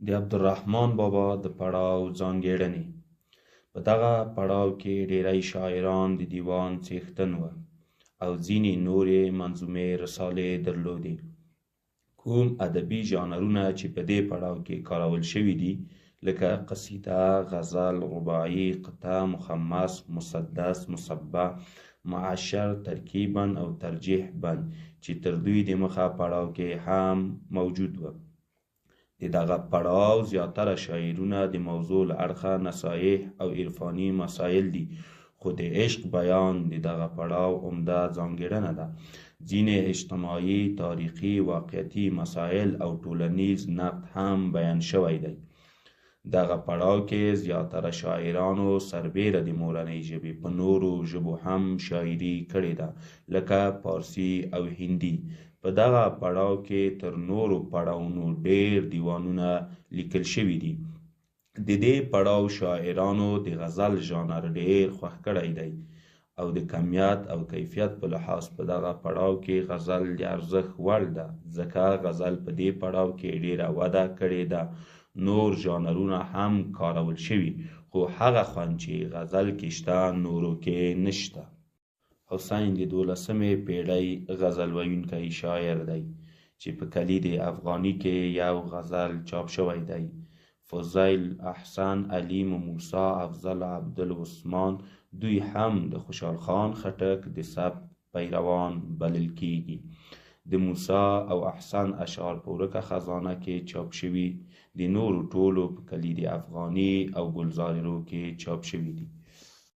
د عبدالرحمن بابا د پړاو ځانګړنې. په دغه پړاو کې ډیری شاعران د دیوان څښتن وو او ځینې نورې منظومې رسالې درلودې. کوم ادبي ژانرونه چې په دې پړاو کې کارول شوي دي لکه قصیده، غزل، رباعي، قطعه، مخمس، مسدس، مصبح، معشر، ترکیبا او ترجیح بند چې تر دوی د مخه پړاو کې هم موجود و. د دغه پړاو زیاتره شاعرونه د موضوع له اړخه نصایح او عرفاني مسایل دي، خو د عشق بیان د دغه پړاو عمده ځانګړنه ده. ځینې اجتماعي، تاریخي، واقعیتي مسایل او ټولنیز نقد هم بیان شوی دی. دغه پړاو کې زیاتره شاعرانو سربیره د مورنۍ ژبې په نورو ژبو هم شاعري کړې ده لکه پارسي او هندي. په دغه پړاو کې تر نورو پړاوونو ډیر دیوانونه لیکل شوي دي. د دې پړاو شاعرانو د غزل ژانر ډیر خوښ کړی دی او د کمیت او کیفیت په لحاظ په دغه پړاو کې غزل د ارزښت وړ ده، ځکه غزل په دې پړاو کې ډیره وده کړې ده. نور ژانرونه هم کارول شوي، خو هغه خوند چې غزل کې شته نورو کې نشته. حسین د 12مې پیړۍ غزل ویونکی شاعر دی چې په کلید افغاني کې یو غزل چاپ شوی دی. فضیل، احسن، علیم موسی، افضل عبدالعثمان دوی هم د خوشحال خان خټک د سبک پیروان بلل کیږي. د موسی او احسن اشعار په ورکه خزانه کې چاپ شوي، د نورو ټولو په کلید افغاني او ګلزارو کې چاپ شوي دي.